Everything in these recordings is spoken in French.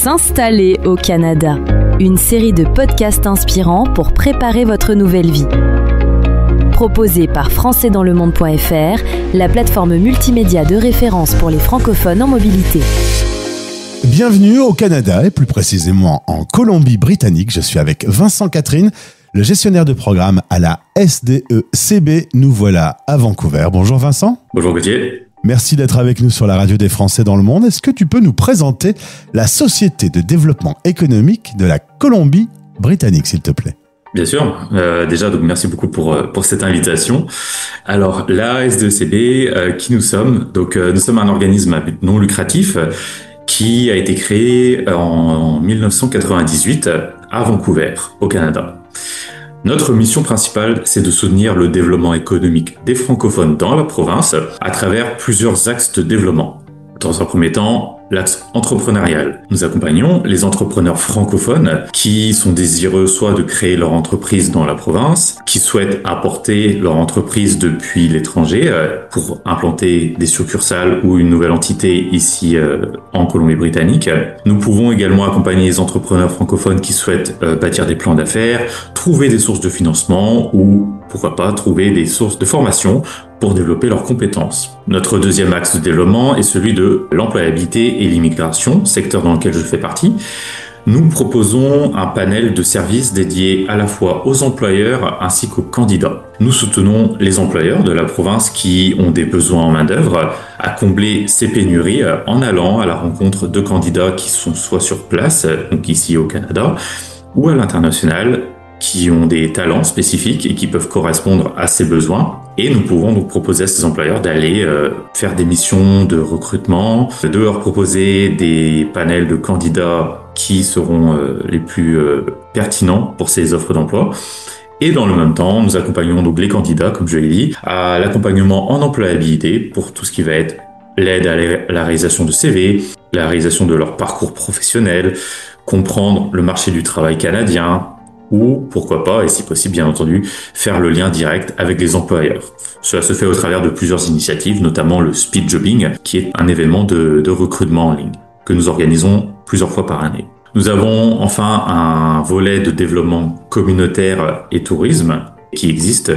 S'installer au Canada, une série de podcasts inspirants pour préparer votre nouvelle vie. Proposée par françaisdanslemonde.fr, la plateforme multimédia de référence pour les francophones en mobilité. Bienvenue au Canada et plus précisément en Colombie-Britannique. Je suis avec Vincent Catherine, le gestionnaire de programme à la SDECB. Nous voilà à Vancouver. Bonjour Vincent. Bonjour Gauthier. Merci d'être avec nous sur la radio des Français dans le monde. Est-ce que tu peux nous présenter la Société de développement économique de la Colombie-Britannique, s'il te plaît ? Bien sûr. Déjà, donc merci beaucoup pour cette invitation. Alors, la SDECB, qui nous sommes ? Donc, nous sommes un organisme à but non lucratif qui a été créé en 1998 à Vancouver, au Canada. Notre mission principale, c'est de soutenir le développement économique des francophones dans la province à travers plusieurs axes de développement. Dans un premier temps, l'axe entrepreneurial. Nous accompagnons les entrepreneurs francophones qui sont désireux soit de créer leur entreprise dans la province, qui souhaitent importer leur entreprise depuis l'étranger pour implanter des succursales ou une nouvelle entité ici en Colombie-Britannique. Nous pouvons également accompagner les entrepreneurs francophones qui souhaitent bâtir des plans d'affaires, trouver des sources de financement ou pourquoi pas trouver des sources de formation pour développer leurs compétences. Notre deuxième axe de développement est celui de l'employabilité et l'immigration, secteur dans lequel je fais partie. Nous proposons un panel de services dédiés à la fois aux employeurs ainsi qu'aux candidats. Nous soutenons les employeurs de la province qui ont des besoins en main-d'œuvre à combler ces pénuries en allant à la rencontre de candidats qui sont soit sur place, donc ici au Canada, ou à l'international, qui ont des talents spécifiques et qui peuvent correspondre à ces besoins. Et nous pouvons donc proposer à ces employeurs d'aller faire des missions de recrutement, de leur proposer des panels de candidats qui seront les plus pertinents pour ces offres d'emploi. Et dans le même temps, nous accompagnons donc les candidats, comme je l'ai dit, à l'accompagnement en employabilité pour tout ce qui va être l'aide à la réalisation de CV, la réalisation de leur parcours professionnel, comprendre le marché du travail canadien, ou, pourquoi pas, et si possible, bien entendu, faire le lien direct avec les employeurs. Cela se fait au travers de plusieurs initiatives, notamment le Speed Jobbing, qui est un événement de recrutement en ligne, que nous organisons plusieurs fois par année. Nous avons enfin un volet de développement communautaire et tourisme qui existe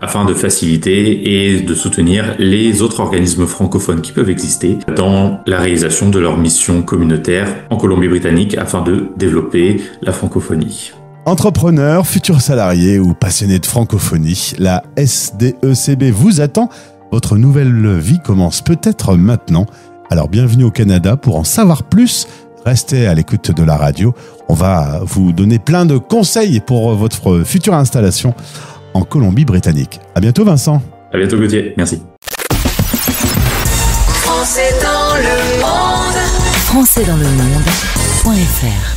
afin de faciliter et de soutenir les autres organismes francophones qui peuvent exister dans la réalisation de leur mission communautaire en Colombie-Britannique afin de développer la francophonie. Entrepreneurs, futurs salariés ou passionnés de francophonie, la SDECB vous attend. Votre nouvelle vie commence peut-être maintenant. Alors bienvenue au Canada. Pour en savoir plus, restez à l'écoute de la radio. On va vous donner plein de conseils pour votre future installation en Colombie-Britannique. À bientôt Vincent. À bientôt Gauthier, merci. Français dans le monde. Françaisdanslemonde.fr